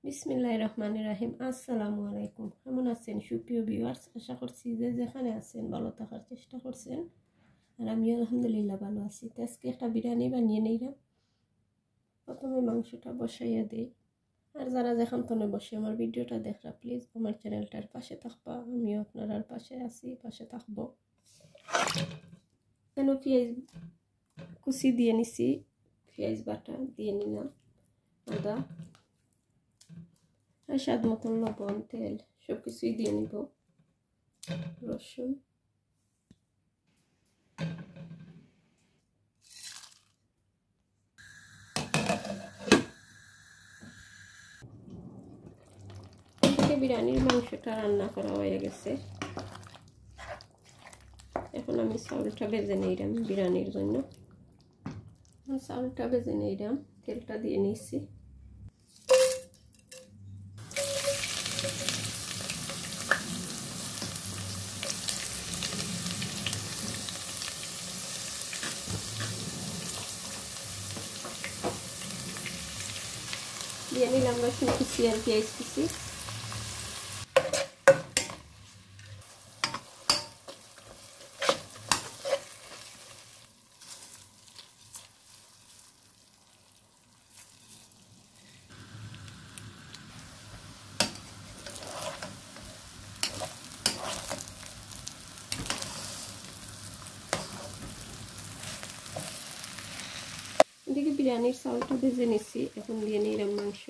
বিসমিল্লাহির রহমানির রহিম। আসসালামু আলাইকুম। কেমন আছেন সুপ্রিয় ভিউয়ার্স? আশা করছি যে যেখানে আছেন ভালো থাকার চেষ্টা করছেন, আর আমি আলহামদুলিল্লাহ ভালো আছি। তো আজকে একটা বিরিয়ানি বানিয়ে নিলাম। প্রথমে মাংসটা বসাইয়া দিই। আর যারা যেখান থেকে বসে আমার ভিডিওটা দেখরা প্লিজ আমার চ্যানেলটার পাশে থাকবা। আমিও আপনার পাশে আছি, পাশে থাকবো। কেন পেঁয়াজ কুচি দিয়ে নিছি, পেঁয়াজ বাটা দিয়ে নিলাম, আদা আর স্বাদ মতন লবণ, তেল সব কিছুই দিয়ে নিব, রসুন, বিরিয়ানির মাংসটা রান্না করা হয়ে গেছে। এখন আমি চাউলটা ভেজে নিলাম বিরিয়ানির জন্য। চাউলটা ভেজে নিলাম, তেলটা দিয়ে নিচ্ছি। দিয়ে নিলাম রসুন কুচি আর পেঁয়াজ কুচি। এদিকে বিরিয়ানির চাউলটা ভেজে নিচ্ছি। এখন দিয়ে নিলাম মাংস।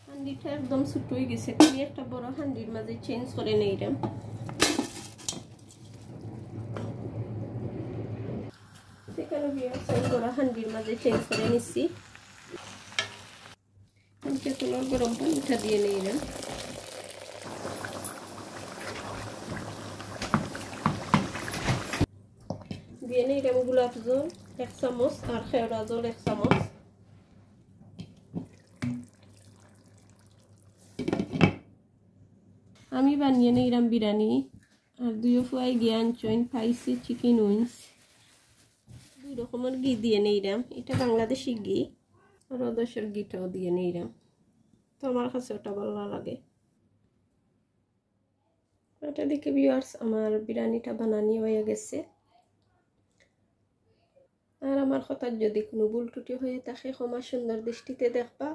হান্ডিটা একদম ছোট হয়ে গেছে, আমি একটা বড় হান্ডির মাঝে চেঞ্জ করে নিলাম। বড় হান্ডির মাঝে চেঞ্জ করে নিচ্ছি। তোলার গরম পানিটা দিয়ে নিলাম। দিয়ে নিলাম গোলাপ জল 1 চামচ আর খেওড়া জল 1 চামচ। আমি বানিয়ে নিলাম বিরিয়ানি। আর 2 ফুয়াই গিয়ে আনছেন পাইছি চিকেন উইংস। 2 রকমের ঘি দিয়ে নিলাম। এটা বাংলাদেশি ঘি, আর দেশের ঘিটাও দিয়ে নিলাম। তো আমার কাছে ওটা ভালো লাগে। এটা দেখে ভিউয়ার্স আমার বিরিয়ানিটা বানানি হয়ে গেছে। আর আমার কথার যদি কোনো ভুল ত্রুটি হয়ে থাকে ক্ষমা সুন্দর দৃষ্টিতে দেখবা।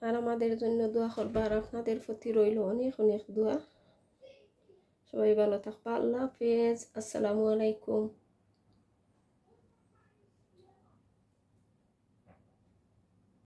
আর আমাদের জন্য দোয়া করবা। আর আপনাদের প্রতি রইল অনেক অনেক দোয়া। সবাই ভালো থাকবা। আল্লাহ হাফেজ। আসসালামু আলাইকুম।